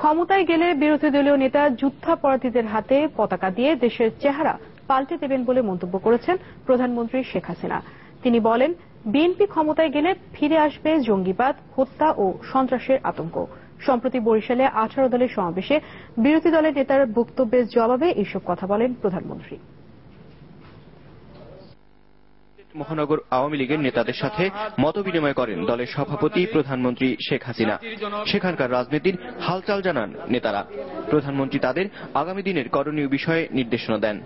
ক্ষমতায় গেলে বিরোধী দলীয় নেতা যুদ্ধাপরাধীদের হাতে পতাকা দিয়ে দেশের চেহারা পাল্টে দেবেন বলে মন্তব্য করেছেন প্রধানমন্ত্রী শেখ হাসিনা। তিনি বলেন, বিএনপি ক্ষমতায় গেলে ফিরে আসবে জঙ্গিবাদ, হত্যা ও সন্ত্রাসের আতঙ্ক। সম্প্রতি বরিশালে 18 দলের সমাবেশে বিরোধী দলের নেতার বক্তব্যের জবাবে এসব কথা বলেন প্রধানমন্ত্রী। মহানগর আওয়ামী লীগের নেতাদের সাথে মতবিনিময় করেন দলের সভাপতি প্রধানমন্ত্রী শেখ হাসিনা। সেখানকার রাজনীতির হালচাল জানান নেতারা। প্রধানমন্ত্রী তাদের আগামী দিনের করণীয় বিষয়ে নির্দেশনা দেন।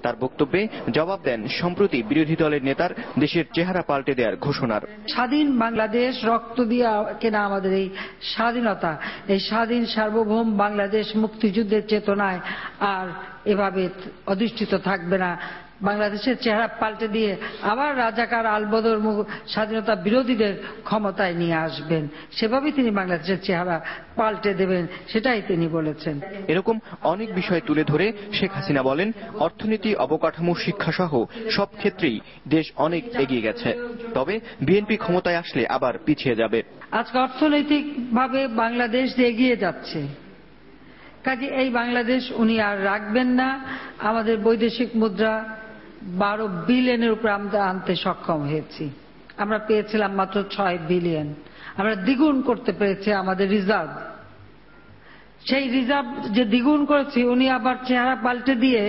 তার বক্তব্যে জবাব দেন সম্প্রতি বিরোধী দলের নেতার দেশের চেহারা পাল্টে দেওয়ার ঘোষণার। স্বাধীন বাংলাদেশ, রক্ত দিয়ে কেনা আমাদের এই স্বাধীনতা, এই স্বাধীন সার্বভৌম বাংলাদেশ মুক্তিযুদ্ধের চেতনায় আর এভাবে অধিষ্ঠিত থাকবে না। বাংলাদেশের চেহারা পাল্টে দিয়ে আবার রাজাকার আলবদর স্বাধীনতা বিরোধীদের ক্ষমতায় নিয়ে আসবেন। সেভাবেই তিনি বাংলাদেশের চেহারা পাল্টে দেবেন, সেটাই তিনি বলেছেন। এরকম অনেক বিষয় তুলে ধরে শেখ হাসিনা বলেন, অর্থনীতি, অবকাঠামো, শিক্ষা সহ সব ক্ষেত্রেই দেশ অনেক এগিয়ে গেছে। তবে বিএনপি ক্ষমতায় আসলে আবার পিছিয়ে যাবে। আজকে অর্থনৈতিকভাবে বাংলাদেশ এগিয়ে যাচ্ছে, কাজে এই বাংলাদেশ উনি আর রাখবেন না। আমাদের বৈদেশিক মুদ্রা 12 বিলিয়নের উপর আমরা আনতে সক্ষম হয়েছি। আমরা পেয়েছিলাম মাত্র 6 বিলিয়ন। আমরা দ্বিগুণ করতে পেরেছি আমাদের রিজার্ভ। সেই রিজার্ভ যে দ্বিগুণ করেছি, উনি আবার চেহারা পাল্টে দিয়ে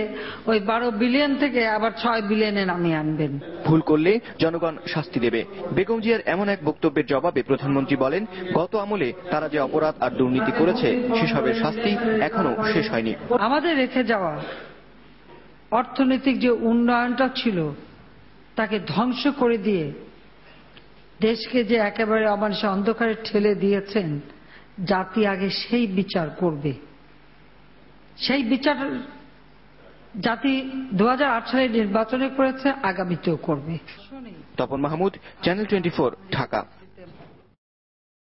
ওই 12 বিলিয়ন থেকে আবার 6 বিলিয়নে নামিয়ে আনবেন। ভুল করলে জনগণ শাস্তি দেবে। বেগম জিয়ার এমন এক বক্তব্যের জবাবে প্রধানমন্ত্রী বলেন, গত আমলে তারা যে অপরাধ আর দুর্নীতি করেছে সেসবের শাস্তি এখনো শেষ হয়নি। আমাদের রেখে যাওয়া অর্থনৈতিক যে উন্নয়নটা ছিল তাকে ধ্বংস করে দিয়ে দেশকে যে একেবারে অমানুষে অন্ধকারে ঠেলে দিয়েছেন, জাতি আগে সেই বিচার করবে। সেই বিচার জাতি 2008 সালে নির্বাচনে করেছে, আগামীতেও করবে। তপন মাহমুদ, চ্যানেল 24, ঢাকা।